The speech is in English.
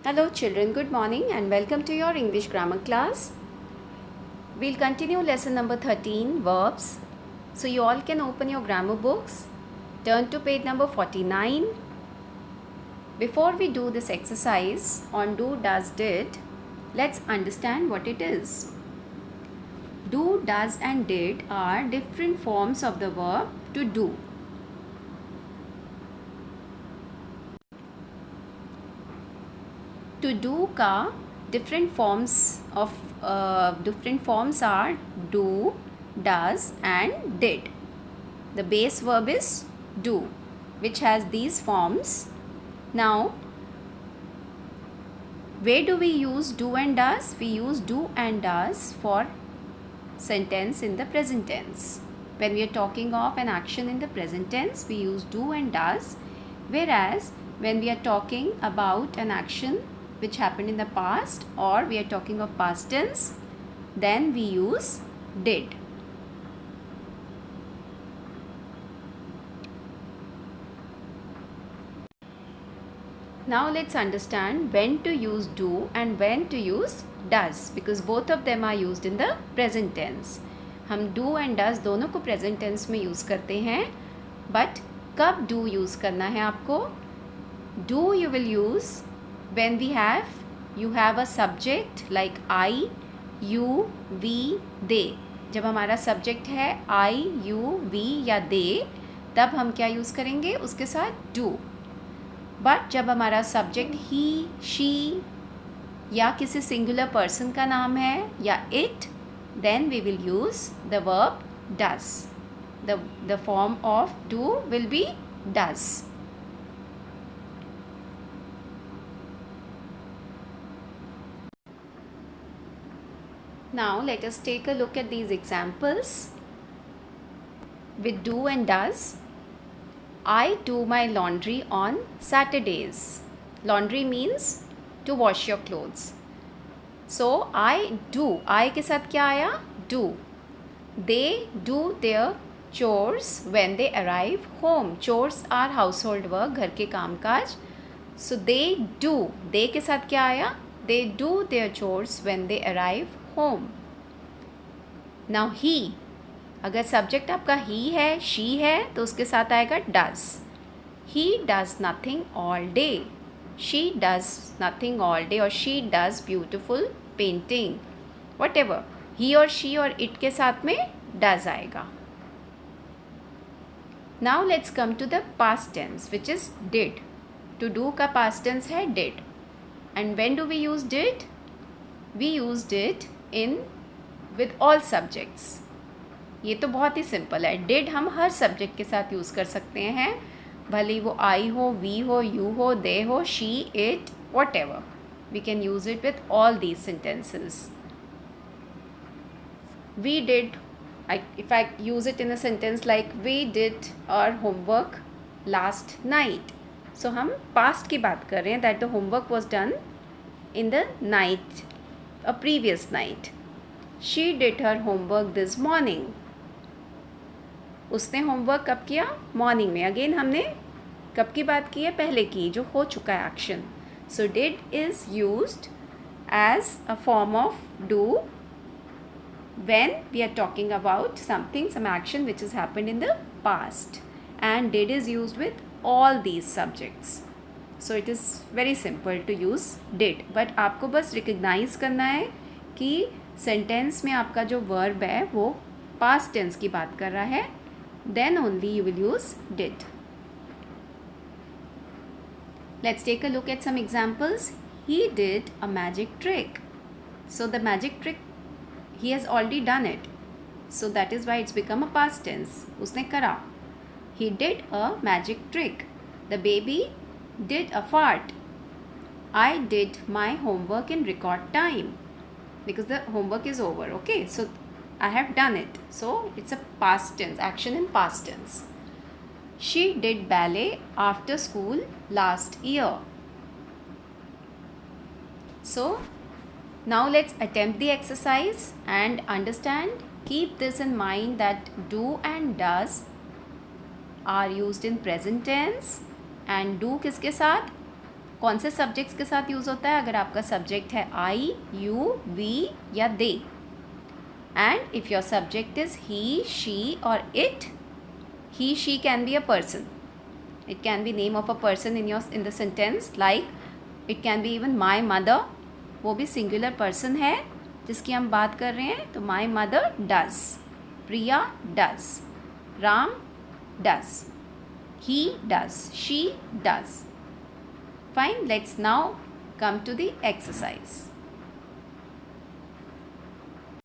Hello children, good morning and welcome to your English grammar class. We'll continue lesson number 13, verbs. So you all can open your grammar books. Turn to page number 49. Before we do this exercise on do, does, did, let's understand what it is. Do, does and did are different forms of the verb to do. To do का different forms are do, does and did. The base verb is do, which has these forms. Now, where do we use do and does? We use do and does for sentence in the present tense. When we are talking of an action in the present tense, we use do and does. Whereas, when we are talking about an action which happened in the past or we are talking of past tense, then we use did. Now let's understand when to use do and when to use does, because both of them are used in the present tense. हम do and does दोनों को present tense में use करते हैं, but कब do use करना है आपको? Do you will use when you have a subject like I, you, we, they. जब हमारा subject है I, you, we या they, तब हम क्या use करेंगे उसके साथ do. बट जब हमारा सब्जेक्ट ही, शी या किसी सिंगुलर पर्सन का नाम है या it, then we will use the verb does. The form of do will be does. Now let us take a look at these examples. With do and does, I do my laundry on Saturdays. Laundry means to wash your clothes. So I do. I के साथ क्या आया? Do. They do their chores when they arrive home. Chores are household work, घर के काम काज. So they do. They के साथ क्या आया? They do their chores when they arrive home. Now he. अगर सब्जेक्ट आपका ही है, शी है, तो उसके साथ आएगा does. He does nothing all day. She does nothing all day और she does beautiful painting. Whatever, he और शी और इट के साथ में डज आएगा. Now let's come to the past tense which is did. To do का past tense है did. And when do we use did? We use did in with all subjects. ये तो बहुत ही सिंपल है. डिड हम हर subject के साथ use कर सकते हैं, भले वो आई हो, वी हो, यू हो, दे हो, she, it, whatever. We can use it with all these sentences. We did, if I use it in a sentence like we did our homework last night. So हम past की बात कर रहे हैं, that the homework was done in the night, a previous night. She did her homework this morning. उसने homework कब किया? Morning में. अगेन हमने कब की बात की है? पहले की, जो हो चुका है action. So did is used as a form of do when we are talking about something, some action which has happened in the past. And did is used with all these subjects. So it is very simple to use did. But आपको बस recognize करना है कि sentence में आपका जो verb है वो past tense की बात कर रहा है. Then only you will use did. Let's take a look at some examples. He did a magic trick. So the magic trick, he has already done it. So that is why it's become a past tense. उसने करा. He did a magic trick. The baby did a fart. I did my homework in record time. Because the homework is over. Okay. So I have done it. So it's a past tense, action in past tense. She did ballet after school last year. So now let's attempt the exercise and understand. Keep this in mind that do and does are used in present tense and do किसके साथ? कौन से subjects के साथ use होता है? अगर आपका सब्जेक्ट है आई, यू, वी या they, and if your subject is he, she और it, he, she can be a person. It can be name of a person in the sentence, like it can be even my mother. वो भी singular person है जिसकी हम बात कर रहे हैं. तो my mother does, Priya does, Ram does, he does, she does. Fine. Let's now come to the exercise.